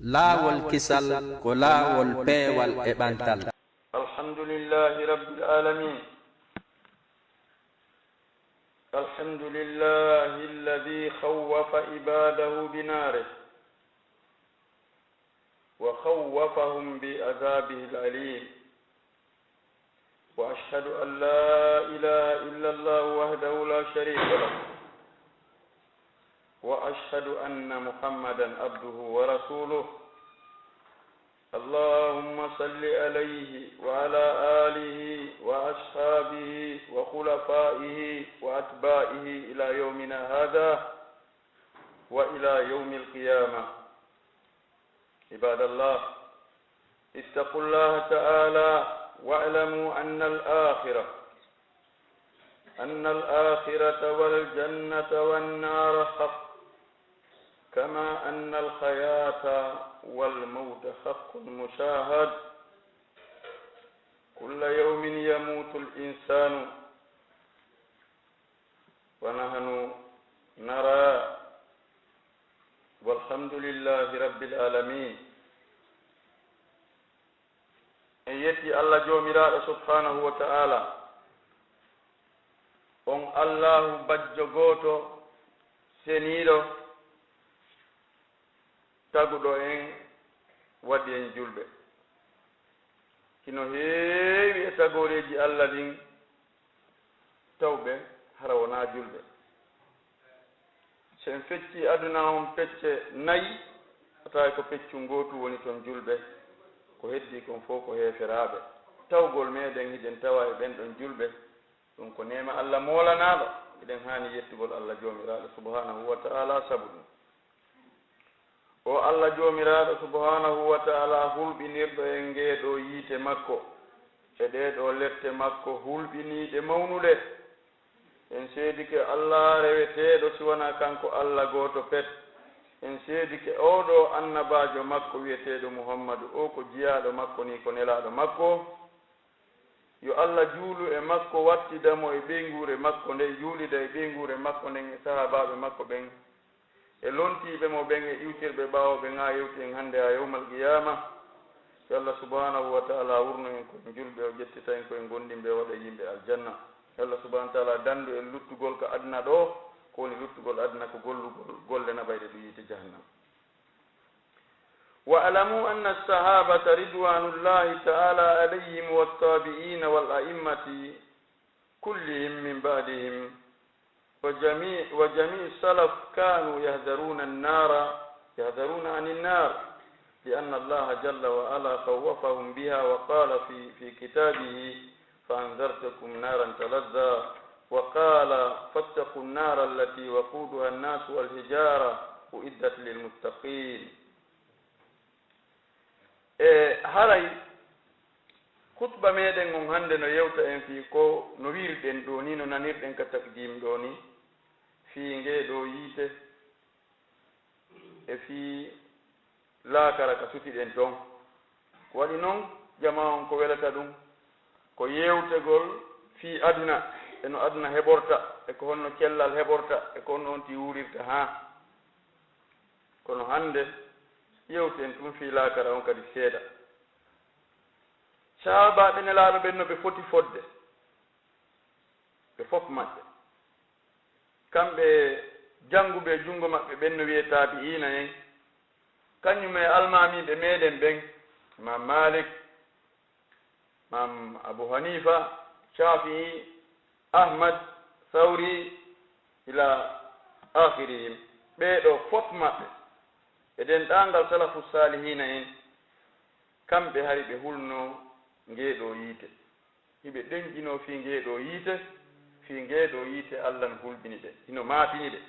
laawol kisal ko laawol peewal e ɓantal. Alhamdulillahi rabbil alamin. Alhamdulillahi alladhi khawwafa ibadahu binarih wa khawwafahum bi azabihi al-alim. Wa ashhadu an la ilaha illa Allah wahdahu la sharika lahu. وأشهد أن محمدا عبده ورسوله. اللهم صل عليه وعلى آله وأصحابه وخلفائه وأتباعه إلى يومنا هذا وإلى يوم القيامة. عباد الله، اتقوا الله تعالى واعلموا أن الآخرة والجنة والنار حق، كما أن الحياة والموت حق مشاهد. كل يوم يموت الإنسان ونحن نرى، والحمد لله رب العالمين. إن يتي الله جوميرا سبحانه وتعالى on Allahu bajjo goto seniiɗo taguɗo en waɗi en julɓe. Kino heewi e tagoreji Allah ɗin tawɓe hara wona julɓe. So en fecci aduna on pecce nayi, atawi ko peccu ngotu woni toon julɓe, ko heddi kon fof ko heeferaɓe. Tawgol meɗen hiɗen tawa e ɓen ɗon julɓe, ɗum ko nema Allah molanaɗo. eɗen hani yettugol Allah jomiraɗo subhanahu wa ta'ala sabu ɗum. O Allah jomiraɗo subhanahu wa ta'ala hulɓinirɗo en ngeeɗo yiite makko e ɗeɗo lette makko hulɓiniɗe mawnuɗe. En seedike Allah reweteɗo siwana kanko Allah goto pet. En seedike oɗo annabajo makko wiyeteɗo Muhammadu, o ko jiyaɗo makko ni ko nelaɗo makko. Yo Allah juulu e makko, wattidamo e ɓeygure makko nde, juulida e ɓeygure makko nden e sahabaɓe makko ɓen e lontiɓe mo ɓen e iwtirɓe ɓawoɓe ŋa yewti en hannde ha yawmal qiyama. Yo Allah subhanahu wa ta'ala wurno en koye julɓe o ƴettita en koye gondimɓe waɗa yimɓe aljanna. Yo Allah subhanahu wa ta'ala dandu en luttugol ko aduna ɗo, ko woni luttugol aduna ko gollugol golle naɓayɗe ɗo yiite jahannam. واعلموا أن الصحابة رضوان الله تعالى عليهم والتابعين والأئمة كلهم من بعدهم وجميع السلف كانوا يحذرون عن النار، لأن الله جل وعلا خوفهم بها وقال في كتابه فأنذرتكم نارا تلظى، وقال فاتقوا النار التي وقودها الناس والحجارة أعدت للمتقين. haray khutba meɗen on hande no yewta en fi ko no wirɗen ɗo ni, no nanirɗen ka takdim ɗo ni, fi ngeɗo yiite e fi laakara ka sutiɗen toon. Ko waɗi noon jama on ko welata ɗum ko yewtegol fi aduna, e no aduna heɓorta, e ko honno cellal heɓorta, e ko honno on ti wurirta ha. Kono hande yewten tum fi laakara on kadi seeɗa. Sahabaɓe nelaɗo ɓen no ɓe foti fodde, ɓe fof maɓɓe, kamɓe jannguɓe junngo maɓɓe ɓen no wiye tabi'ina en, kañum e almamiɓe meɗen ɓen, Imam Malik, Imam Abu Hanifa, Shafi'i, Ahmad, Thawri ila akhirihim. ɓeɗo fof maɓɓe eɗen ɗangal salafu salihina en, kamɓe hari ɓe hulno ngeeɗo yiite. hiɓe ɗenƴino fi ngeeɗo yiite, Allah no hulɓini ɗe, hino maafini ɗe.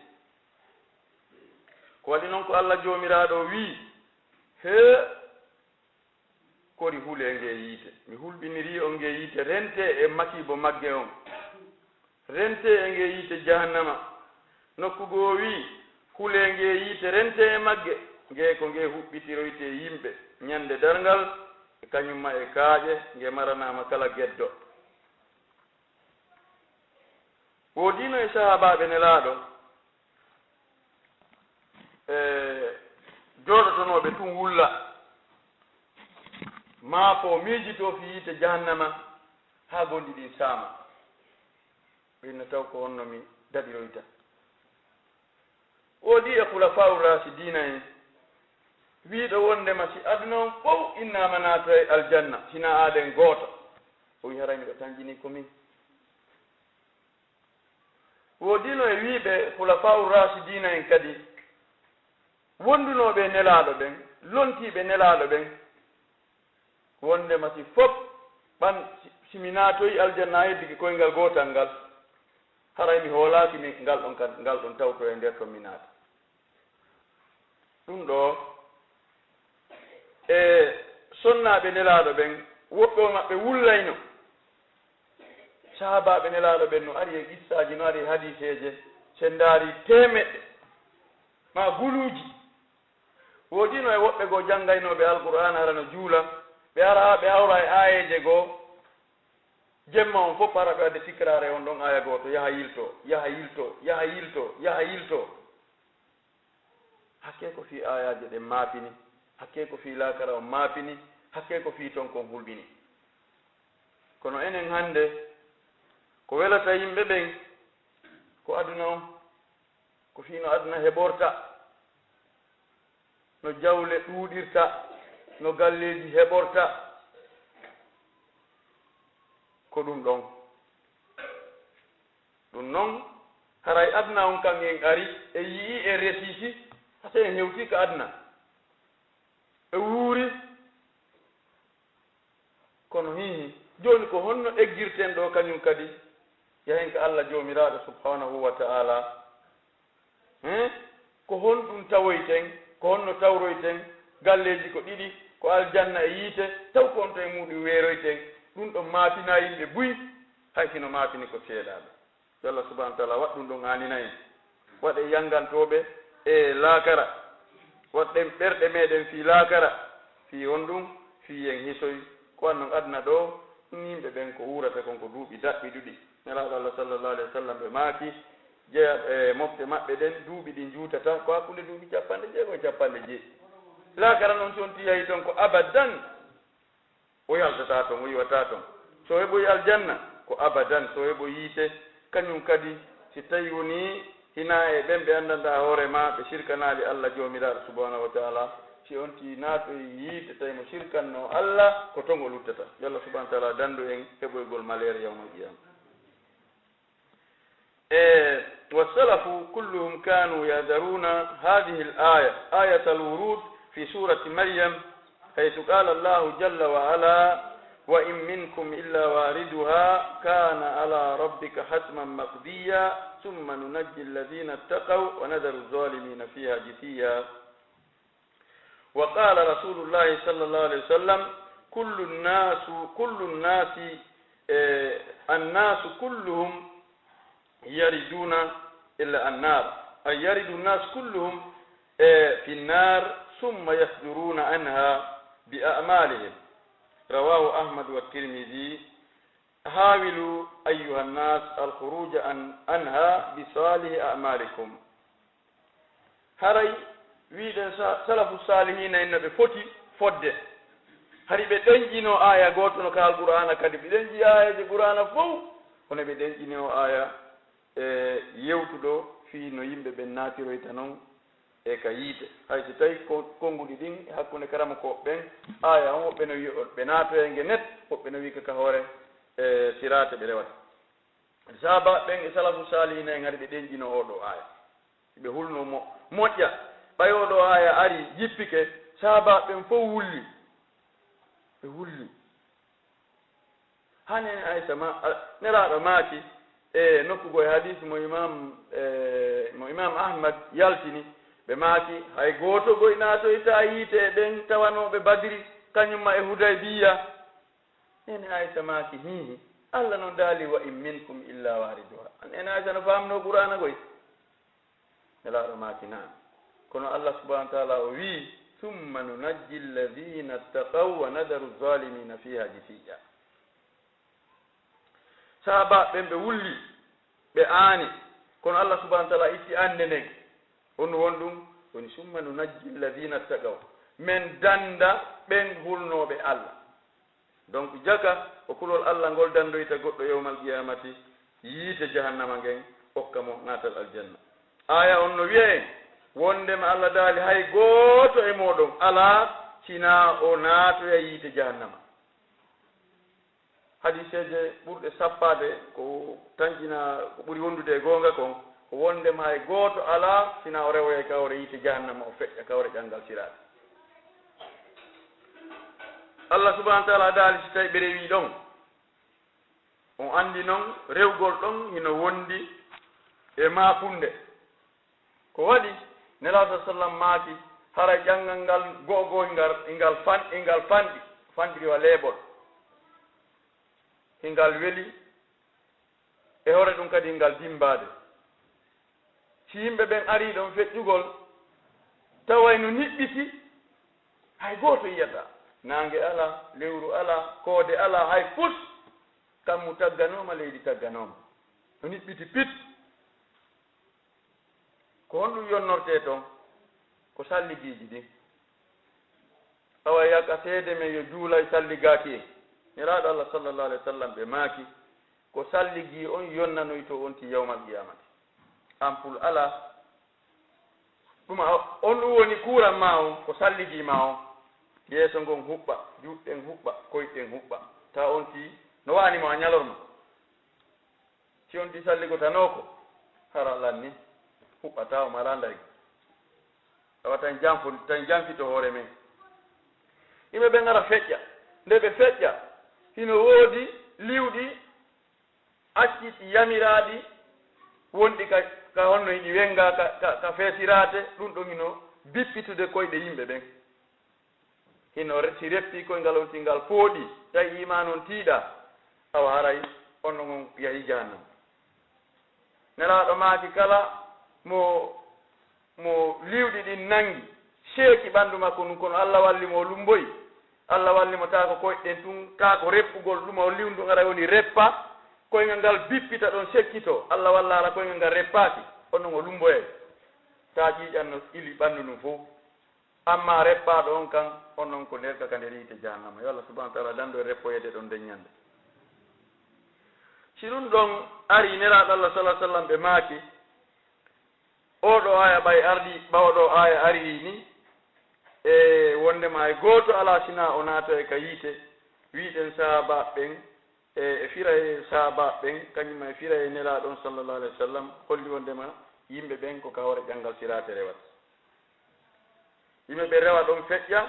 Ko waɗi noon ko Allah joomiraɗo wii he kori hule nge yiite. Mi hulɓiniri on nge yiite rente e makibo magge on, rente e nge yiite jahannama. Nokkugo wii hule nge yiite rente e magge, nge ko nge huɓɓitiroyte yimɓe ñande darngal e kañumma e kaaƴe, nge maranama kala geddo. Woodino e sahabaɓe nelaɗo jooɗotonoɓe tun wulla maafo miijito fi yiite jahannama haa gonɗi ɗin saama ɓinno taw ko honno mi daɗiroyta woodi e khulafa'u rasidina en wiiɗo wondema si aduna on fof innama naata e aljanna sina aaden gooto o wi haray miɗo tanjini komin woodino e wiiɓe khulafa'u rasidina en kadi wondunoɓe nelaaɗo ɓen lontiɓe nelaaɗo ɓen wondema si fof simi naatoyi aljanna heddiki koyngal gootal ngal haray mi hoolaaki mi ngal ɗon tawto e nder ton mi naata ɗum ɗo e sonnaaɓe nelaaɗo ɓen woɓɓe o maɓɓe wullayno sahabaaɓe nelaaɗo ɓen no ari e qissaaji no ari e hadiseeje sen ndaari temeɗɗe ma guluuji woodino e woɓɓe goo janngaynooɓe alqur'ana ara no juula ɓe ara ɓe hawra e aayeeje goo jemma on fof para ɓe wadde fikrare on ɗon aya gooto yaha yilto yaha yilto yaha yilto yaha yilto hakke ko fii ayaje ɗen maapini hakke ko fii laakara on maapini hakke ko fii ton kon hulɓini kono enen hannde ko welata yimɓe ɓen ko aduna on ko fii no aduna heɓorta no jawle ɗuuɗirta no galleeji heɓorta ko ɗum ɗon ɗum noon haray aduna on kan en ari e yii e resiisi hasa en hewti ko aduna e wuuri kono hihi jooni ko honno eggirten ɗo kañum kadi yahen ko Allah joomiraaɗo subhanahu wa ta'ala ko hon ɗum tawoyten ko honno tawroyten galleeji ko ɗiɗi ko aljanna e yiite taw ko on to e muɗum weeroyten ɗum ɗon maafina yimɓe buy hay sino maafini ko seeɗaaɓe yo Allah subahana wa taala waɗ ɗum ɗon aanina en waɗe yanngantooɓe e laakara waɗɗen ɓerɗe meeɗen fii laakara fii on ɗum fii en hisoy ko annon aduna ɗo ɗum yimɓe ɓen ko uurata kon ko duuɓi daɓɓi ɗuɗi nelaaɗo Allah sallallahu alayhi wa sallam ɓe maaki jeya e mofte maɓɓe ɗen duuɓi ɗi juutata ko hakkunde duuɓi 60 laakara noon si on tiyahi toon ko abadan o yaltata toon o yiwata toon so heɓoyi aljanna ko abadan so heɓo yiite kañum kadi si tawi woni hina e ɓen ɓe anndanda hoore ma ɓe sirkanaali Allah joomiraaɗo subhanahu wa taala si on ti naatoyi yiite tawi mo sirkanno Allah ko ton o luttata yo Allah subhanahu wa taala dandu en heɓoygol malaire yawmal qiyama والسلف كلهم كانوا يذرون هذه الآية آية الورود في سورة مريم حيث قال الله جل وعلا وإن منكم إلا واردها كان على ربك حتما مقضيا ثم ننجي الذين اتقوا ونذر الظالمين فيها جثيا وقال رسول الله صلى الله عليه وسلم الناس كلهم يردون إلا النار أي يرد الناس كلهم في النار ثم يصدرون عنها بأعمالهم رواه أحمد والترمذي حاولوا أيها الناس الخروج عنها بصالح أعمالكم هري ويد سلف الصالحين إن بفتي فد هري بدنجينو آية غوتو كال القرآن كدي بدنجي آية القرآن فو هنا بدنجينو آية yewtuɗo fii no yimɓe ɓen naatiroyta noon e ka yiite hay so tawi konnguɗi ɗin hakkunde karama ko ɓen aya on woɓɓe no wi ɓe naatoyenge net woɓɓe no wi ka hoore e sirate ɓe rewata sahaba ɓen e salafu salihina en ari ɓe ɗenƴino oɗo aya ɓe hulno moƴƴa ɓay oɗo aya ari jippike sahaba ɓen fof wulli ɓe wulli hanen aysa ma nelaɗo maaki e nokkugo e hadis mo imam ahmad yaltini ɓe maaki hay gooto goy naatoyta yiite e ɓen tawanoɓe badri kañumma e hudaybiya ene aysa maaki hihi allah no daali wa in minkum illa wariduha ene aysa no famno qur'ana goy nelaɗo maaki nan kono allah subahana wa taala o wii summa nunajji alladina attaqaw wa nadaru zalimina fiha jisiya sahaba ɓen ɓe wulli ɓe aani kono allah subahana wa taala itti annde nden on won ɗum woni summa nunajji alladina attaqaw men danda ɓen hulnoɓe allah donc jaka o kulol Allah ngol dandoyta goɗɗo yawmal qiyamati yiite jahannama ngen hokka mo natal aljanna. Aya on no wiye wondema Allah daali hay gooto e moɗon ala sina o naatoya yiite jahannama. hadiseje ɓurɗe sappade ko tankina ko ɓuri wondude e goonga kon ko wondema hay gooto ala sina o rewoye kawre yiite jahannama o feƴƴa kawre ƴanngal siraade. Allah subahanahu wa taala daali si tawi ɓe rewi ɗon on anndi noon rewgol ɗon hino wondi e maafunde ko waɗi nelaaɗo sallam maaki hara ƴanngal ngal go'o ingal fanɗiri wa leeɓol hingal weli e hore ɗum kadi ngal dimbaade. si yimɓe ɓen arii ɗon feƴƴugol taway no niɓɓiti hay gooto yiyata naange ala lewru ala koode ala hay fus kammu tagganooma leydi tagganooma no niɓɓiti pit ko honɗum yonnortee toon ko salligiiji ɗin awa yaka seede men yo juulay salligaaki en nelaaɗo Allah sallallahu alayhi wa sallam ɓe maaki ko salligii on yonnanoy to on ti yawmal qiyamati ampul ala ɗum on ɗum woni kuuran ma on ko salligii ma on yeeso ngon huɓɓa juɗɗen huɓɓa koyɗen huɓɓa tawa on ti no waanima a ñalorma si on ti salligotanoko hara lanni huɓɓa tawa mala ndaygo tawa tan janfito hoore men. yimɓe ɓe ngara feƴƴa nde ɓe feƴƴa hino woodi liwɗi acciɗi yamiraaɗi wonɗi ka honno hiɗi wenga ka feesiraate ɗum ɗon hino bippitude koyɗe yimɓe ɓen hino si reppi koyngal on tingal pooɗi tawi ima noon tiiɗa awa haray onno gon yahi jahannam. nelaaɗo maaki kala mo liwɗi ɗin nangi seeki ɓanndu makko ɗum kono Allah wallimo o lumboyi Allah wallimo taa ko koyɗen tun taa ko reppugol ɗum o liwndu ngara woni reppa koyngal ngal bippita ɗon sekkito Allah walla ala koyngal ngal reppaaki on non o lumboye taa ƴiiƴan no ili ɓanndu ɗum fof amma reppaaɗo on kan on non ko nder kaka nder yiite jahannama yo Allah subahanahu wa taala danndo e reppoyede ɗon deññande. si ɗum ɗon ari nelaaɗo Allah sallallahu sallam ɓe maaki oɗo aya ɓay ardi ɓawɗo aya ari ni e wondema e gooto ala sina o naato e ka yiite wiiɗen sahaba ɓen e fira e sahaba ɓen kañum e fira e nelaaɗon sallallahu alayhi wa sallam holli wondema yimɓe ɓen ko kawre ƴanngal siraate rewata. yimɓe ɓe rewa ɗon feƴƴa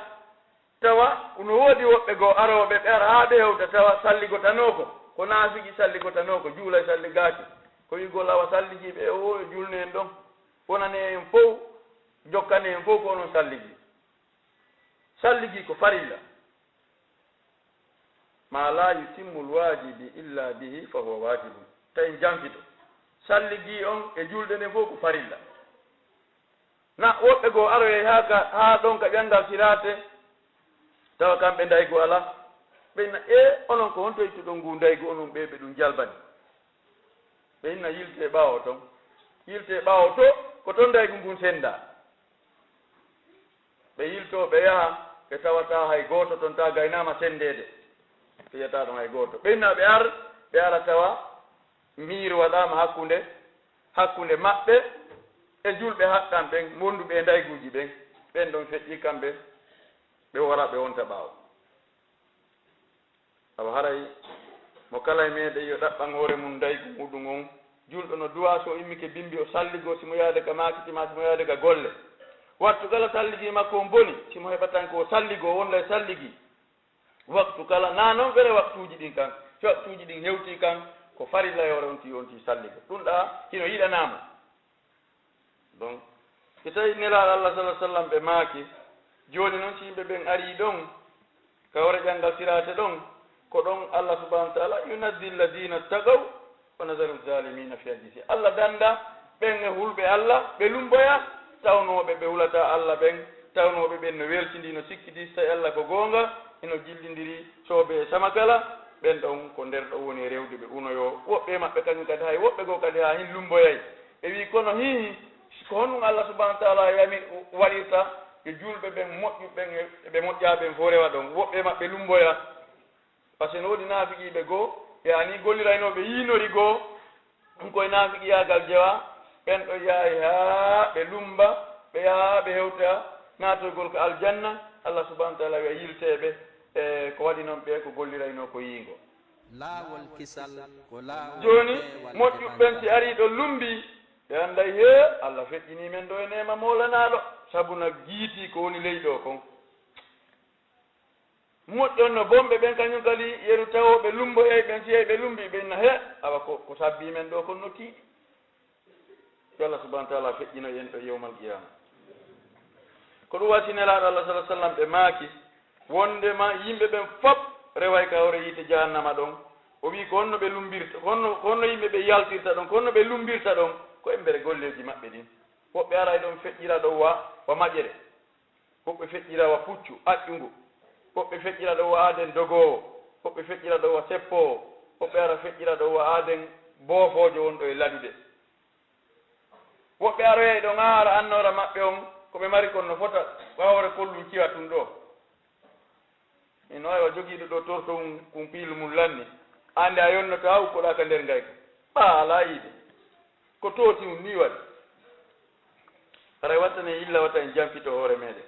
tawa no woodi woɓɓe goo arooɓe ɓe ara haa ɓe hewta tawa salligotanoko ko naafiji salligotanoko juula e salligaaki ko wigol awa salligiiɓe o julne en ɗon wonane en fof jokkane en fof ko onon salligi. salligi ko farilla ma la yutimmu lwajibi illa bihi fa huwa wajibun tawi janfito salligi on e julɗe nden fof ko farilla na woɓɓe goo aroye haa ɗon ka ƴanngal siraate tawa kamɓe ndaygo ala ɓeyna onon ko honto ittuɗon ngu ndaygo onon ɓe ɗum jalbani ɓeyna yilte ɓaawo ton yilte ɓaawo to ko toon ndaygo ngun sennda ɓe yilto ɓe yaha ɓe tawata hay gooto toon ta gaynaama senndeede ɓe yiyata ɗon hay gooto ɓeyna ɓe ara tawa miir waɗaama hakkunde maɓɓe e julɓe haɗɗan ɓen wonduɓe e ndayguuji ɓen ɓen ɗon feƴƴi kamɓe ɓe wara ɓe wonta ɓaawo. awa haray mo kala e meeɗen yo ɗaɓɓan hoore mum ndaygu muɗum on julɗo no duwa so immike bimbi o salligo simo yaade ka maakitima simo yaade ka golle wattu kala salligi makko on boni simo heɓatan ko salligo wonla e salligi waktu kala na noon ɓere waktuuji ɗin kan so waktuuji ɗin hewti kan ko farilla e hoore on ti salligo ɗum ɗa hino yiɗanaama. donc so tawi nelaaɗo Allah sallallahu sallam ɓe maaki jooni noon si yimɓe ɓen arii ɗon ka hoore ƴanngal siraate ɗon ko ɗon Allah subahanahu wa taala yunaddi alladina tagaw wa nazaru zalimina fi hadisi Allah danda ɓen e hulɓe Allah ɓe lumboya tawnooɓe ɓe hulata Allah ɓen tawnooɓe ɓen no weltindi no sikkiti so tawi Allah ko goonga eno jillindiri soobe e samakala ɓen ɗon ko nder ɗo woni rewde ɓe unoyo woɓɓe maɓɓe kañum kadi hay woɓɓe goo kadi haa hin lumboyay ɓe wi kono hihi ko honɗum Allah subahanahu wa taala yami waɗirta e julɓe ɓen moƴƴuɓen ɓe moƴƴaa ɓen fof rewa ɗon woɓɓe maɓɓe lumboya par ce que no woodi naafiqiiɓe goo yani golliraynooɓe yiinori goo ɗum koye naafiqiyaagal jewa ɓen ɗo yaahi haa ɓe lumba ɓe yaha ɓe hewta naatoygol ko aljanna Allah subhanahu wa taala wiya yilteeɓe e ko waɗi noon ɓe ko golliraynoo ko yiingo laawol kisal ko laawol jooni moƴƴuɓɓen si arii ɗo lumbi ɓe annday he Allah feƴƴinii men ɗo e neema moolanaaɗo sabu no giitii ko woni ley ɗo kon moƴƴon no bomɓe ɓen kañum kadi yeru tawooɓe lumbo ey ɓen si ɓe lumbi ɓe inna he awa ko sabbii men ɗo kon no tiiɗi yo Allah subahana taala feƴƴino yen ɗo yewmal qiyama ko ɗum wasi nelaaɗo Allah sallah sallam ɓe maaki wondema yimɓe ɓen fof reway ka hore yiite jahannama ɗon o wii ko honno ɓe lumbirta honno yimɓe ɓe yaltirta ɗon ko honno ɓe lumbirta ɗon ko embere golleji maɓɓe ɗin woɓɓe aray ɗon feƴƴira ɗo wa maƴere woɓɓe feƴƴira wa puccu aƴƴungu woɓɓe feƴƴira ɗo wa aaden dogowo woɓɓe feƴƴira ɗo wa seppowo woɓɓe ara feƴƴira ɗo wa aaden boofoojo wonɗo e ladude woɓɓe aroyey ɗo ŋaara annora maɓɓe on ko ɓe mari kon no fota wawre kollum ciwa tum ɗo ino aywa jogiiɗo ɗo torto kum piilu mum lanni ande a yonnoto ha ukkoɗa ka nder ngayka ɓaala yiide ko tooti um ni waɗi aray wattane yilla watta en jamfito hoore meɗen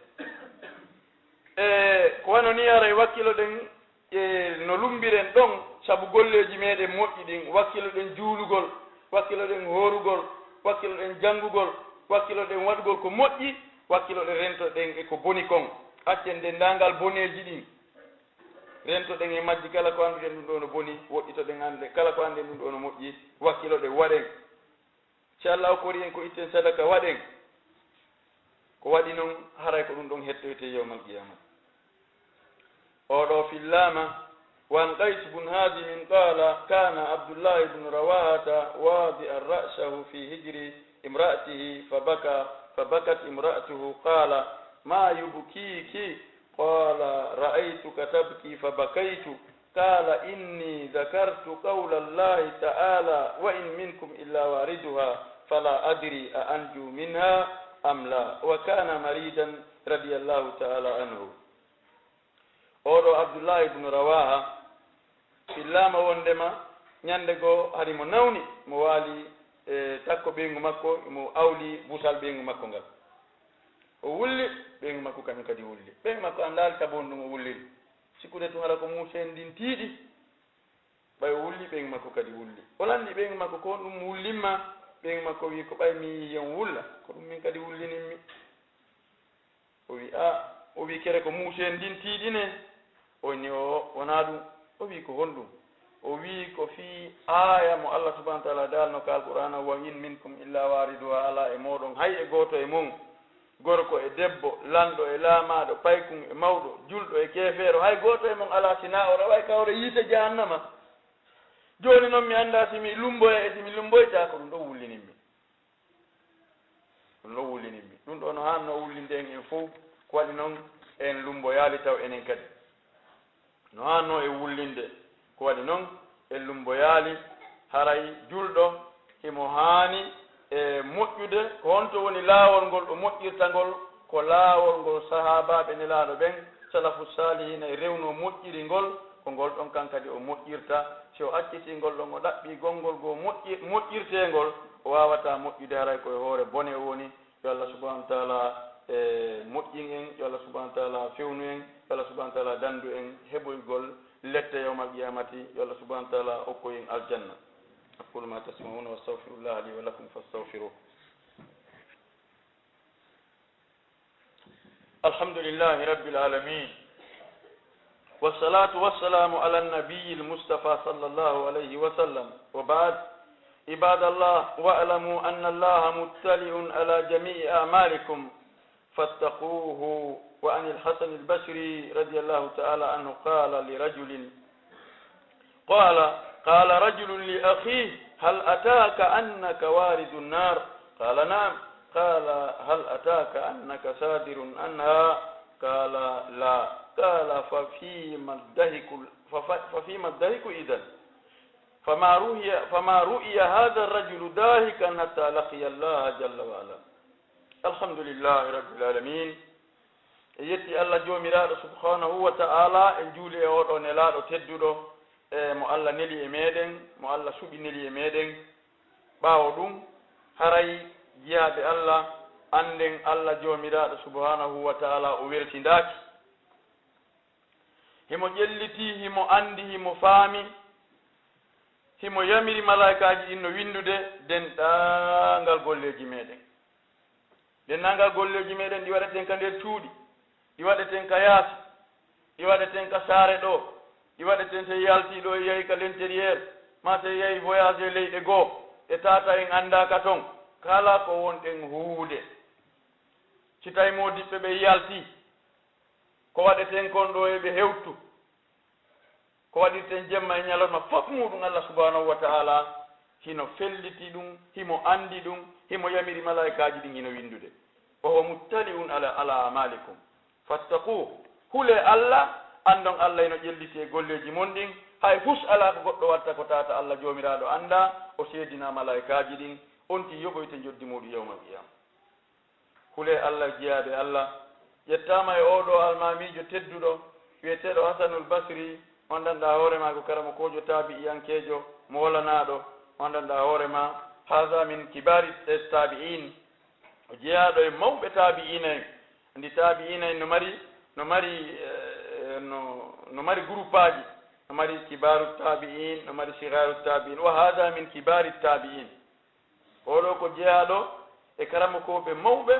ko wano ni aray wakkilo ɗen no lumbiren ɗon sabu golleji meɗen moƴƴi ɗin wakkilo ɗen juulugol wakkilo ɗen hoorugol wakkilo ɗen janngugol wakkilo ɗen waɗugol ko moƴƴi wakkilo ɗen rento ɗen e ko boni kon accen nde ndangal boneji ɗin rento ɗen e majji kala ko annduɗen ɗum ɗo no boni woɗɗito ɗen annde kala ko annden ɗum ɗo no moƴƴi wakkilo ɗen waɗen inchallahu kori en ko itten sadaka waɗen ko waɗi noon haray ko ɗum ɗon hettoyte yewmal qiyama oɗo fillama وعن قيس بن هازم قال كان عبد الله بن رواحة واضعا رأسه في هجر امرأته فبكت امرأته قال ما يبكيك قال رأيتك تبكي فبكيت قال إني ذكرت قول الله تعالى وإن منكم إلا واردها فلا أدري أأنجو منها أم لا وكان مريضا رضي الله تعالى عنه أولو عبد الله بن رواحة fillama wondema ñande goo hari mo nawni mo waali takko ɓeygu makko mo awli busal ɓeygu makko ngal o wulli ɓeygu makko kañum kadi wulli ɓeygu makko andaali sabon ɗum o wulliri sikkude tun hara ko muusen ndin tiiɗi ɓay o wulli ɓeygu makko kadi wulli o lanndi ɓeygu makko ko ɗum wullimma ɓeygu makko wi ko ɓay mi yen wulla ko ɗum min kadi wullininmi o wi o wi kere ko muusen ndin tiiɗine o ni o wonaa ɗum o wi ko honɗum o wi ko fi aya mo Allah subhanahu wa ta'ala dalno ka alqur'ana wa in minkum illa wariduha ala e moɗon hay e goto e mon gorko e debbo lanɗo e laamaɗo paykun e mawɗo julɗo e keefeero hay goto e mon ala sina o raway kawre yiite jahannama joni noon mi anda simi lumboye e simi lumboyta ko ɗum ɗo wullininmi ɗum ɗo wullininmi ɗum ɗo no hanno wullinde en en fof ko waɗi noon en lumboyaali taw enen kadi no hanno e wullinde ko waɗi noon e lumboyaali haray julɗo himo haani e moƴƴude ko honto woni laawol ngol ɗo moƴƴirta ngol ko laawol ngol sahaabaɓe nelaaɗo ɓen salafu salihina e rewno moƴƴiri ngol ko ngol ɗon kan kadi o moƴƴirta si o acciti ngol ɗon o ɗaɓɓi gongol goo moƴƴirtengol o wawata moƴƴude haray koye hoore bone woni yo Allah subhanahu wa taala e moƴƴin en yo Allah subhanahu wa taala fewnu en yo Allah subhanahu wa taala dandu en heɓoygol lette yawmal qiyamati yo Allah subhanahu wa taala okkoyen aljanna aqulu ma tasmauna wa astaghfirullah li wa lakum fastaghfiruh alhamdulillahi rabbil alamin والصلاة والسلام على النبي المصطفى صلى الله عليه وسلم وبعد عباد الله واعلموا أن الله مطلع على جميع أعمالكم فاتقوه. وعن الحسن البصري رضي الله تعالى عنه قال رجل لأخيه هل أتاك أنك وارد النار؟ قال نعم. قال هل أتاك أنك سادر عنها؟ قال لا. قال ففيما الضحك إذن؟ فما رؤي هذا الرجل ضاحكا حتى لقي الله جل وعلا. الحمد لله رب العالمين e yetti Allah jomiraɗo subhanahu wa ta'ala en juuli e oɗo nelaɗo tedduɗo e mo Allah neli e meɗen mo Allah suɓi neli e meɗen ɓaawo ɗum haray jiyaɓe Allah anden Allah jomiraɗo subhanahu wa ta'ala o weltindaki himo ƴelliti himo andi himo faami himo yamiri malaikaji ɗin no windude denɗangal golleji meɗen dennangal golleji meɗen ɗi waɗeten ka nder cuuɗi ɗi waɗeten ka yaasi ɗi waɗeten ka saare ɗo ɗi waɗeten so yalti ɗo e yahi ka l'intérieur ma so yahi voyage leyɗe goo e tata en andaka toon kala ko wonɗen huude si tawi modiɓɓe ɓe yalti ko waɗeten kon ɗo eɓe hewtu ko waɗirten jemma e ñalorma fof muɗum Allah subhanahu wa ta'ala hino felliti ɗum himo andi ɗum himo yamiri malaikaji ɗin hino windude oho muttali'un ala amalikum fattaqu hule Allah andon Allah ino ƴelliti e golleji mon ɗin hay hus ala ko goɗɗo watta ko tata Allah jomiraɗo anda o seedina malaikaji ɗin onti yoɓoyte joddi muɗum yawmal qiyama hule Allah jiyaɓe Allah ƴettama e oɗo almamijo tedduɗo wiyeteɗo Hasanul Basri on danɗa hoorema ko karamo kojo tabi'iyankejo molanaɗo on danɗa hoorema haha min kibari tabi'in o jeyaɗo e mawɓe tabi'ina en andi tabi'ina en no mari groupe aji no mari kibaru tabi'in no mari sigaru tabi'in wa hada min kibari tabi'in oɗo ko jeyaɗo e karamo koɓe mawɓe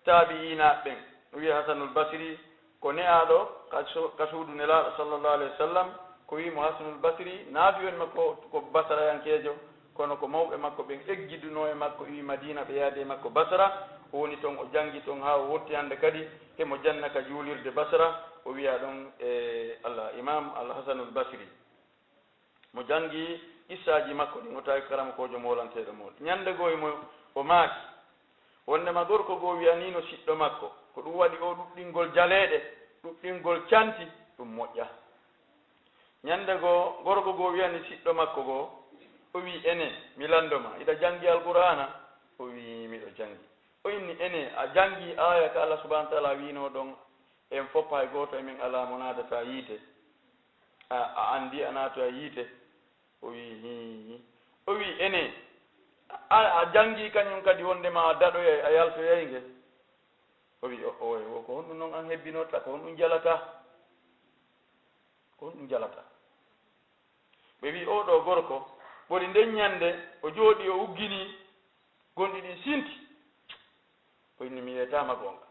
tabi'ina ɓen o wiya Hasanul Basri ko ne'aɗo ka suudu nelaɗo sallallahu alayhi wa sallam ko wimo Hasanul Basri naafi en makko ko basarayankejo kono ko mawɓe makko ɓen eggiduno e makko wi Madina ɓe yaade makko Basra o woni toon o jangi toon ha o wotti hande kadi hemo janna ka juulirde Basra o wiya ɗon e Allah imam al Hasanul Basri mo jangi issaji makko ɗin o tawi karama kojo molanteɗo moɗo ñande goo mo o maaki wondema gorko goo wiyanino siɗɗo makko ko ɗum waɗi o ɗuɗɗingol jaleɗe ɗuɗɗingol canti ɗum moƴƴa ñande goo gorko goo wiyani siɗɗo makko goo o wi ene mi landoma iɗa jangi alqur'ana o wi miɗo jangi o inni ene a jangi aya ka Allah subhanahu wa ta'ala wino ɗon en fof hay goto emin ala mo nadata yiite a andi a nato a yiite o wi ene a jangi kañum kadi wondema a daɗoya a yaltoyayge o wi o ko honɗum noon an hebbinotta ko honɗum jalata ɓe wi oɗo gorko ɓori nden ñande o jooɗi o uggini gonɗi ɗin sinti o inni mi yeytama gonga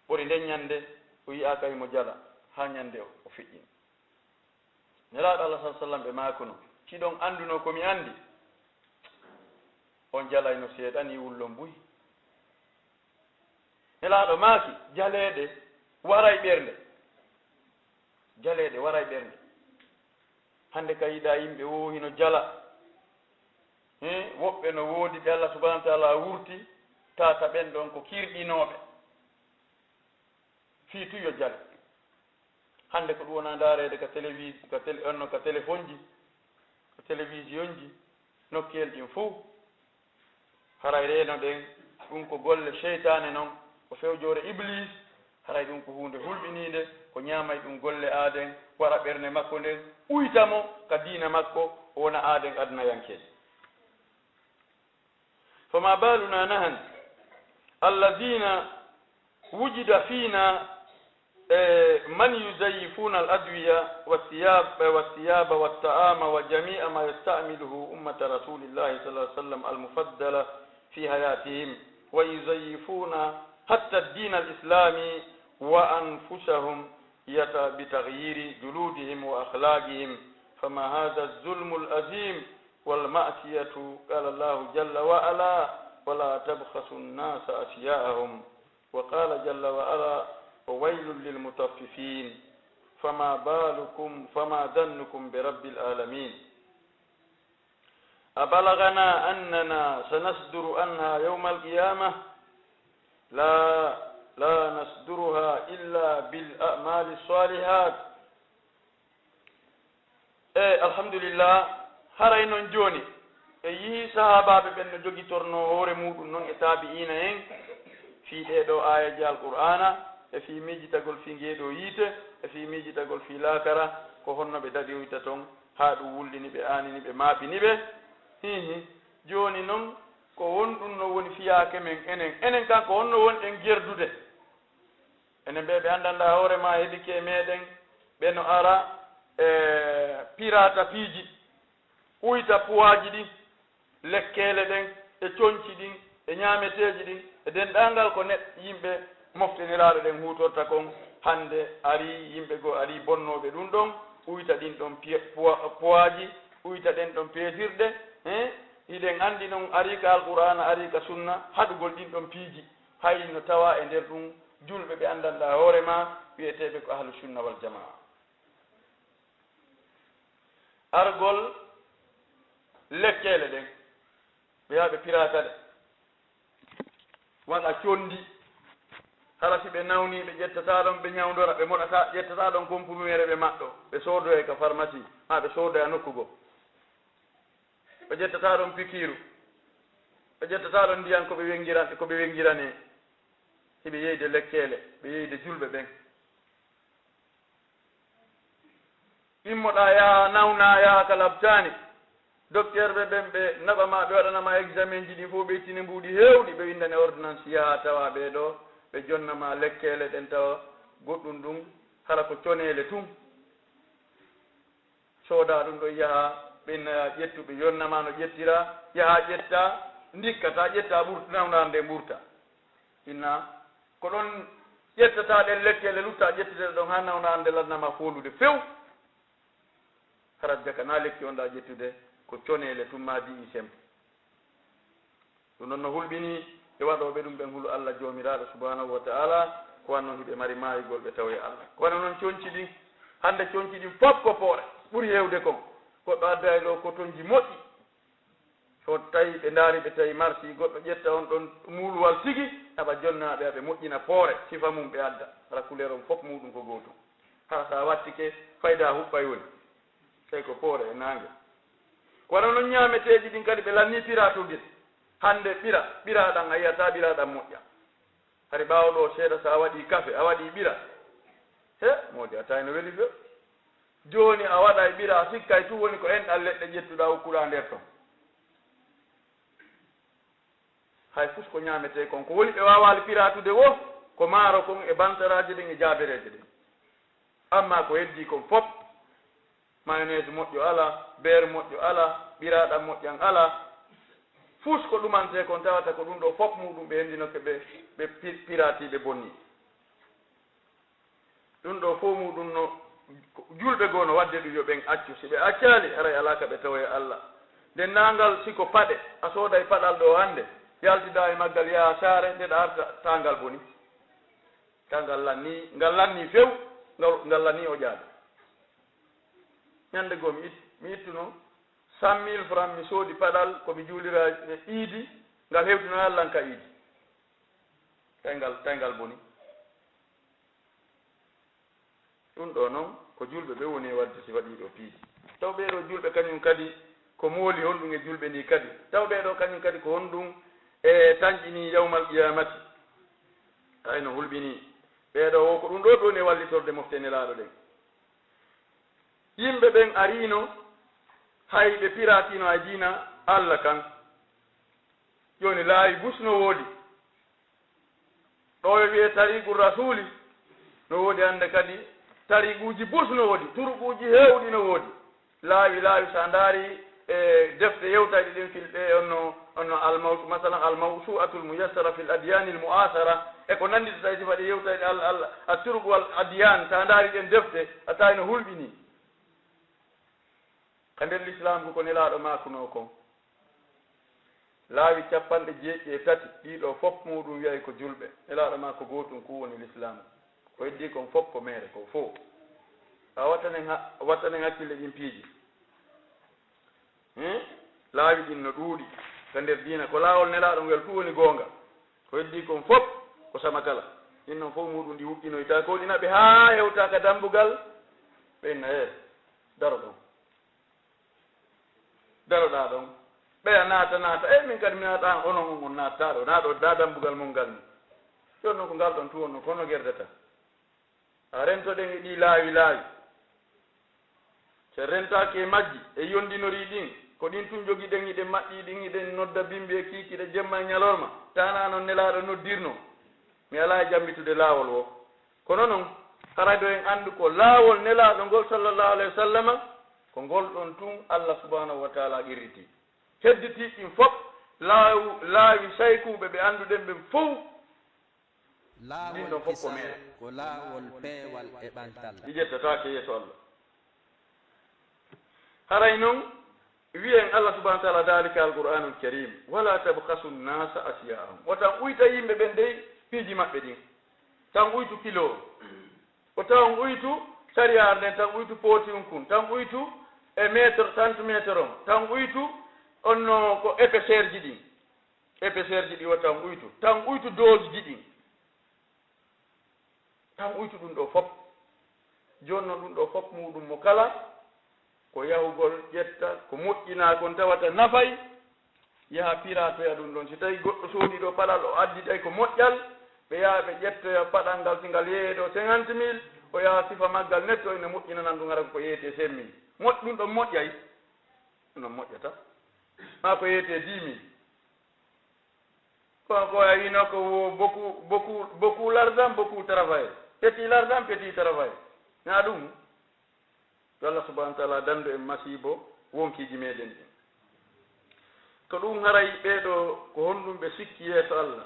ɓori nden ñande o yi'a kay mo jala ha ñande o fiƴƴini nelaɗo Allah sallallahu alaihi wasallam ɓe makuno ciɗon anduno komi andi on jalayno seeɗani wullo mbuyi nelaɗo maaki jaleɗe waray ɓernde hande ka yiɗa yimɓe wohino jala woɓɓe no woodi ɓe Allah subhanahu wa ta'ala wurti tata ɓen ɗon ko kirɗinoɓe fiitu yo jale hande ko ɗum wona darede ka téléphone ji ko télévision ji nokkel ɗin fou haray reno ɗen ɗum ko golle cheytane noon ko fewjore iblis haray ɗum ko hunde hulɓinide ko ñamay ɗum golle aaden wara ɓernde makko nden ɓuytamo ka diina makko wona aaden adnayankeje fama baluna nahan alladina wujida fina man yuzayifuna aladwiya والثياب والطعام وجميع ما يستعمله أمة رسول الله صلى الله عليه وسلم المفضلة في حياتهم ويزيفون حتى الدين الإسلامي وأنفسهم بتغيير جلودهم وأخلاقهم فما هذا الظلم العظيم والمعصية قال الله جل وعلا ولا تبخسوا الناس أشياءهم وقال جل وعلا وويل للمطففين فما ظنكم برب العالمين أبلغنا أننا سنصدر عنها يوم القيامة لا نصدرها إلا بالأعمال الصالحات الحمد لله هرين جوني yi sahabaɓe ɓen no jogitorno hoore muɗum noon e tabi'ina en fiiɗe ɗo ayaji alqur'ana e fi miijitagol fi ngeeɗo yiite e fi miijitagol fi laakara ko honno ɓe daɗiwita toon haa ɗum wullini ɓe aanini ɓe maabini ɓe hihi jooni noon ko wonɗum no woni fiyaake men enen kan ko honno wonɗen gerdude enen ɓe ɓe anndannda hoore ma heɓike meeɗen ɓe no ara pirata piiji uyta puwaaji ɗin lekkeele ɗen e coñci ɗin e ñaameteeji ɗin e denɗangal ko yimɓe moftiniraaɓe ɗen huutorta kon hannde ari yimɓe goo ari bonnooɓe ɗum ɗon uyta ɗin ɗon puwaaji uyta ɗen ɗon peesirɗe hiɗen anndi noon ari ka alqur'ana ari ka sunna haɗugol ɗin ɗon piiji hay no tawa e nder ɗum julɓe ɓe anndanɗa hoore ma wiyeteeɓe ko ahlu sunna wal jamaa argol lekkeele ɗen ɓe yaha ɓe pirata ɗe waɗa condi hara si ɓe nawni ɓe ƴettata ɗon ɓe ñawdora ɓe moɗata ƴettata ɗon comprimére ɓe maɗɗo ɓe soodoye ka pharmacie ha ɓe soodoya nokkugo ɓe ƴettata ɗon pikiru ɓe ƴettata ɗon ndiyan koɓe wengirane hiɓe yeyde lekkeele ɓe yeyde julɓe ɓen immoɗa yaha nawna yaha ka labtani docteur ɓe ɓen ɓe naɓama ɓe waɗanama examen ji ɗi fof ɓe ittine mbuuɗi heewɗi ɓe windane ordonnance yaha tawa ɓeeɗo ɓe jonnama lekkeele ɗen tawa goɗɗum ɗum hara ko coneele tun sooda ɗum ɗo yaha ɓenna ƴettuɓe yonnama no ƴettira yaha ƴetta ndikkata ƴetta ɓurta nawnade nde ɓurta inna ko ɗon ƴettata ɗen lekkeele lutta ƴettiteɗe ɗon ha nawnade nde lannama fondude few harat jaka na lekki on ɗa ƴettude ko coneele tumma di'i sempe ɗum noon no hulɓini e waɗoɓe ɗum ɓen hulu Allah jomiraɗo subhanahu wa ta'ala ko wanno hiɓe mari maayigol ɓe tawi Allah ko wana noon coñci ɗin hande coñci ɗin fof ko poore ɓuuri hewde kon goɗɗo adda e ɗo kotonji moƴƴi so tawi ɓe ndaari ɓe tawi marsi goɗɗo ƴetta on ɗon muuluwal tigi aɓa jonnaɓe aɓe moƴƴina poore sifa mum ɓe adda hara couleur on fof muɗum ko gootum hara sa wattike fayda huɓɓay woni tawi ko poore e nangue kono noon ñaameteeji ɗin kadi ɓe lanni piratude hannde ɓiraɗan a yiyata ɓiraɗan moƴƴa hari ɓaawɗo seeɗa so a waɗi kafe a waɗi ɓira he moodi a tawi no weli few jooni a waɗa e ɓira a sikkay tu woni ko enɗan leɗɗe ƴettuɗa hokkuɗa nder ton hay fus ko ñaametee kon ko woni ɓe waawali piratude wo ko maaro kon e bansaraji ɗin e jaabereeje ɗin amma ko heddi kon fof mayonnaise moƴƴo ala beere moƴƴo ala ɓiraɗam moƴƴan ala fus ko ɗumante kon tawata ko ɗum ɗo fof muɗum ɓe hendinoke ɓe pirati ɓe bonni ɗum ɗo fof muɗum no julɓe goo no wadde ɗum yo ɓen accu si ɓe accali aray alaka ɓe tawoye Allah nden nangal siko paɗe a sooda e paɗal ɗo hannde yaltida e maggal yaha saare ndeɗa arta tangal boni tangal ngal lanni few ngal lanni o ƴaade ñande goo mi ittuno 100 000 francs mi soodi paɗal komi juulira e iidi ngal hewtino allanka iidi tayngal boni ɗum ɗo noon ko julɓe ɓe woni e wadde si waɗi ɗo piiji taw ɓeeɗo julɓe kañum kadi ko mooli honɗum e julɓe ni kadi taw ɓeeɗo kañum kadi ko honɗum e tañƴini yawmal qiyamati hayno hulɓini ɓeeɗo o ko ɗum ɗo ɗoni e wallitorde moftenelaaɗo ɗen yimɓe ɓen ariino hay ɓe piratino a diina Allah kan joni laawi bus no woodi ɗo e wiye tariqu rasuli no woodi hannde kadi tariquji bus no woodi turuquji heewɗi no woodi laawi sa ndaari e defte yewtayɗe ɗin filɗe onno masalan almawsu'atul muyassara fil adyani l mu'asara e ko nanndi tawi si waɗi yewtayɗe a turuqu wal adyan sa ndaari ɗen defte a tawi no hulɓini ka nder l'islam ko nelaaɗo makuno kon laawi 93 ɗiɗo fof muɗum wiyay ko julɓe nelaaɗo ma ko gootum ku woni l'islam ko heddi kon fof ko mere ko fof a wattanen hakkille ɗin piiji laawi ɗin no ɗuuɗi ka nder diina ko laawol nelaaɗo ngel fu woni goonga ko heddi kon fof ko sama kala ɗin noon fof muɗum ɗi huɓɓinoyta ko ɗinaɓe haa hewta ka dambugal ɓenna daro ɗon daroɗa ɗon ɓeya naata min kadi mi naata onon on naataɗo naa ɗo da dambugal mum ngal ni joni noon ko ngal ɗon tu wonno kono gerdata a rentoɗen e ɗi laawi so rentaake e majji e yondinori ɗin ko ɗin tun jogiɗen iɗen maɗɗi ɗin iɗen nodda bimbi e kiikiɗe jemma e ñalorma tana noon nelaaɗo noddirno mi alaa e jambitude laawol o kono noon harado en anndu ko laawol nelaaɗo ngol sallllahu alayhi wa sallama ko ngol ɗon tun allah subhanahu wa taala irriti hedditiɗɗin fof laawi saykuɓe ɓe annduɗen ɓen fof ɗin ɗon fof ko meeɗen ko laawol peewal e ɓantal ɗi ƴettataake yeeso allah haray noon wiyen allah subahana taala dalika alqur'anu lkarim wala tabkasu nnasa asiya'ahum o tan uyta yimɓe ɓen dey piiji maɓɓe ɗin tan uytu kilo o tan uytu sariyar nden tan uytu pooti kun tan uytu e métre centémétre on tan uytu onno ko épaisseur ji ɗin épaisseur ji ɗi o tan uytu dose ji ɗin tan uytu ɗum ɗo fof joni noon ɗum ɗo fof muɗum mo kala ko yahugol ƴetta ko moƴƴina kon tawata nafay yaha piratoya ɗum ɗon si tawi goɗɗo soodi ɗo paɗal o addi ɗay ko moƴƴal ɓe yaha ɓe ƴettoya paɗal ngal si ngal yeeɗo 50 000 o yaha sifa maggal netto ene moƴƴinanan ɗum ara ko yeete 5 000 ɗum ɗon moƴƴay ɗum ɗon moƴƴata ma ko yeete 10 000 ko a wino ko beaucoup l'argent beaucoup travail petit l'argent petit travail na ɗum to allah subahana wa taala dandu en masibo wonkiji meɗen ɗin ko ɗum haray ɓeeɗo ko honɗum ɓe sikki yeeso allah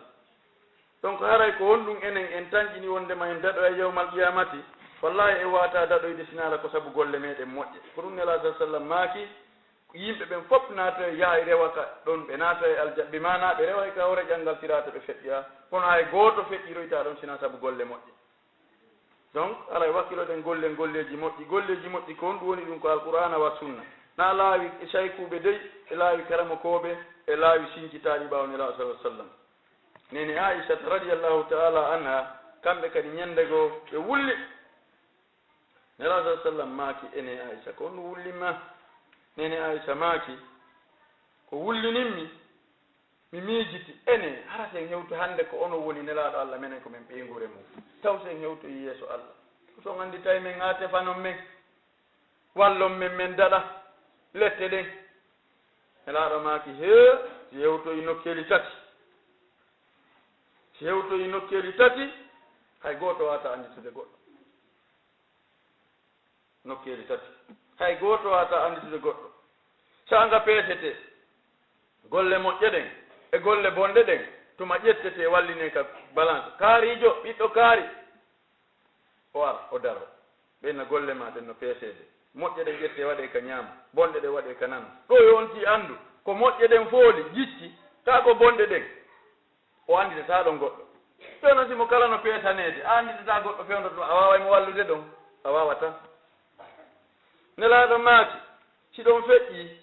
donc haray ko honɗum enen en tanƴini wondema en daɗo e yewmal qiyamati wallahi e wata daɗoyde sinala ko sabu golle meɗen moƴƴe ko ɗum nela sa sallam maaki yimɓe ɓen fof naato e yaha e rewaka ɗon ɓe naata e aljaɓɓe mana ɓe rewa e ka hore ƴanngal sirata ɓe feƴƴiya kono hay gooto feƴƴiroyta ɗon sina sabu golle moƴƴe donc alay wakkiloɗen golleji moƴƴi ko honɗum woni ɗum ko alqur'ana wa sunna na laawi e saykuɓe dey e laawi karamokoɓe e laawi sincitaɗi ɓawnira sa sallam nene aissata radiallahu taala anha kamɓe kadi ñandego ɓe wulli nela sa sallam maaki ene aissa ko honɗum wullinma nene aissa maaki ko wullininmi mi miijiti ene hara sen hewtu hannde ko ono woni nelaaɗo allah menen ko men ɓeygure mum taw sen hewtoyi yeeso allah son anndi tawi men haa tefanon men wallon men daɗa lette ɗen nelaaɗo maaki si hewtoyi nokkeeli tati hay gooto wata annditude goɗɗo nokkeeli tati hay gooto wata annditude goɗɗo saanga peetete golle moƴƴe ɗen e golle bonɗe ɗen tuma ƴettete walline ka balance kaarijo ɓiɗɗo kaari o ara o daro ɓenna golle ma ɗen no peesede moƴƴe ɗen ƴette waɗe ka ñaama bonɗe ɗen waɗe ka nana ɗo yonti anndu ko moƴƴe ɗen fooli jicci ta ko bonɗe ɗen o annditata ɗon goɗɗo ɗono simo kala no peesanede a annditata goɗɗo fewndo ɗum a wawaymo wallude ɗon a wawata nelaaɗo maaki si ɗon feƴƴi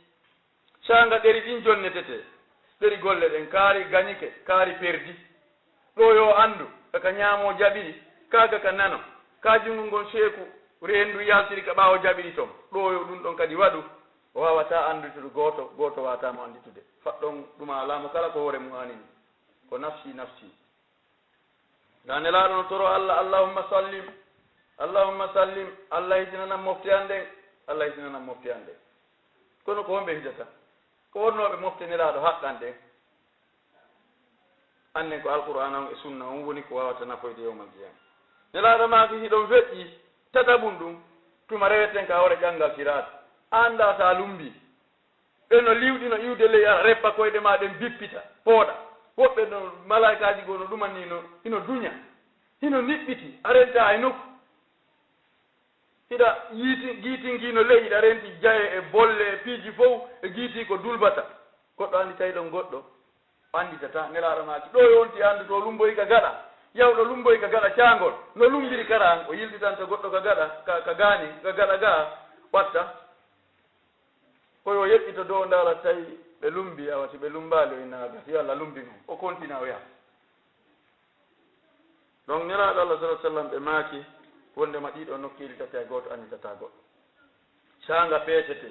saanga ɗeri ɗin jonnetete ɗeri golle ɗen kaari gañike kaari perdi ɗo yo anndu kaka ñaamo jaɓiri kaaga ka nano ka jungo ngon seeku reendu yaltiri ka ɓaawo jaɓiri toon ɗo yo ɗum ɗon kadi waɗu o wawata annditude gooto watamo annditude faɗɗon ɗuma alaamo kala ko hoore mum anini ko nafsi nda nelaaɗo no toro allah allahumma sallim allah hisinanam mofti an ɗen kono ko wonɓe hijata ko wonnoɓe mofte nelaaɗo haqqan ɗen annen ko alqur'ana on e sunna on woni ko wawata nafoyde yewmal qiyama nelaaɗo maaki hiɗon feƴƴi tatabum ɗum tuma reweten ka hoore ƴanngal sirata anda sa lumbi ɓeno liwɗino iwde ley ara reppa koyɗe ma ɗen bippita pooɗa woɓɓe no malaikaji goo no ɗumanni hino duña hino niɓɓiti a renta e nokku hiɗa giitingino ley iɗa renti jaye e bolle e piiji fof e giiti ko dulbata goɗɗo anndi tawi ɗon goɗɗo annditata nelaaɗo maaki ɗo yonti anndu to lumboyi ka gaɗa yawɗo lumboyi ka gaɗa caangol no lumbiri kara an o yilditan to goɗɗo ka gaɗa ka gaani ka gaɗa gaa watta koyo yeɓɓito dow ndaara tawi ɓe lumbi awati ɓe lumbaali o innaaga yo allah lumbi mum o continue o yaha donc nelaaɗo allah sallah sallam ɓe maaki wondema ɗiɗo nokkiili tati hay gooto annditata goɗɗo saanga peetete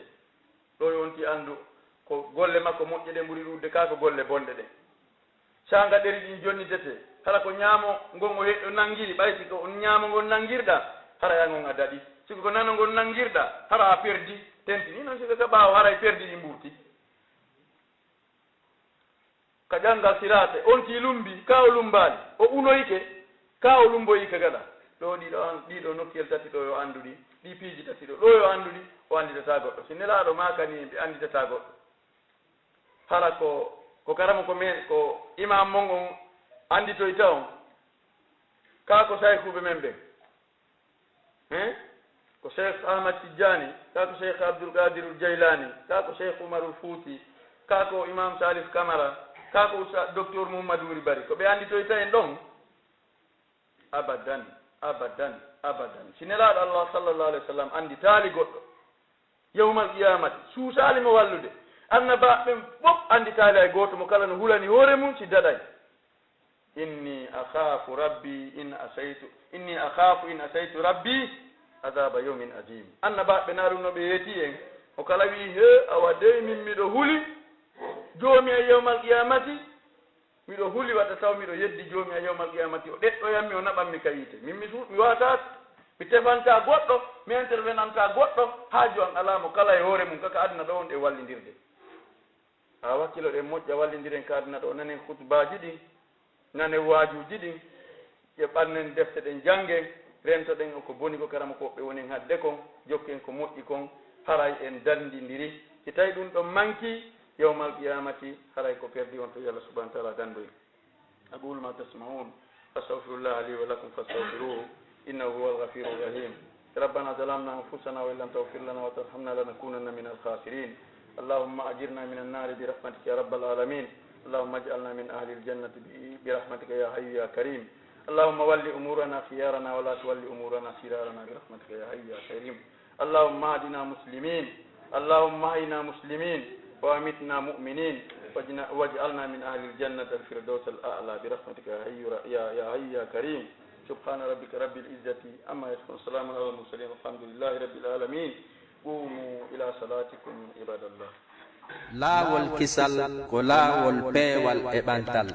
ɗo yonti anndu ko golle makko moƴƴe ɗe ɓuri ɗuɗde kaa ko golle bonɗe ɗen saanga ɗeri ɗin jonnitete kala ko ñaamo ngon o heɗɗo nanngiri ɓayti ko ñaamo ngon nanngirɗa hara yangon adadi siko ko nano ngon nangirda hara a perdi tentini non siko ka baaw hara perdi di mburti ka janga sirate on ti lumbi ka lumbali o unoyike ka lumboyike gada do di do nokkel tati do yo andudi di piiji tati do yo andudi o andita goddo sinela do makani be andita goddo hara ko karamo ko men ko imam mongon andito itaw ka ko say kube membe ko Sheikh Ahmad Tijani ka ko Sheikh Abdul Qadir Jailani ka ko Sheikh Umar Futi ka ko Imam Salif Kamara ka ko Dr Muhammad Wuri Bari ko be andito itaw en don abadan sinela Allah sallallahu alaihi wasallam andi tali goddo yawmal qiyamati su salimo wallude annaba ben fop andi tali ay goto mo kala no hulani hore mum ci daday inni akhafu in asaitu rabbi adaba yawmin azim annaba be naru no be yeti en o kala wi he awade min mido huli jomi ay yawmal qiyamati mido huli wata taw mido yeddi jomi ay yawmal qiyamati o deddo yammi o nabam mi kayite mi wata mi tefanta goddo mi intervenanta goddo haaju an alamo kala e hore mum kaka aduna do on e wallindirde a wakkilo de mojja wallindiren ka aduna do nanen khutbaji di nane waajuji din e ɓannen defte ɗen janggen rentoɗen ko boni ko karama ko ɓe wonen hadde kon jokken ko moƴƴi kon haray en dandidiri si tawi ɗum ɗon manki yawmal qiyamati haray ko perdi on to Allah subhanahu wa ta'ala dandoy aqulu ma tasma'un astaghfirullah li wa lakum fastaghfiruhu innahu huwal ghafurur rahim ربنا ظلمنا أنفسنا وإن لم تغفر لنا وترحمنا لنكونن من الخاسرين اللهم أجرنا من النار برحمتك يا رب العالمين اللهم اجعلنا من أهل الجنة برحمتك يا حي يا كريم اللهم ول أمورنا خيارنا ولا تول أمورنا شرارنا برحمتك يا حي يا كريم اللهم اهدنا مسلمين اللهم اهدنا مسلمين وامتنا مؤمنين واجعلنا من أهل الجنة الفردوس الأعلى برحمتك يا حي يا كريم سبحان ربك رب العزة أما يصفون سلام على المرسلين والحمد لله رب العالمين قوموا إلى صلاتكم عباد الله laawol kisal ko laawol peewal e ɓantal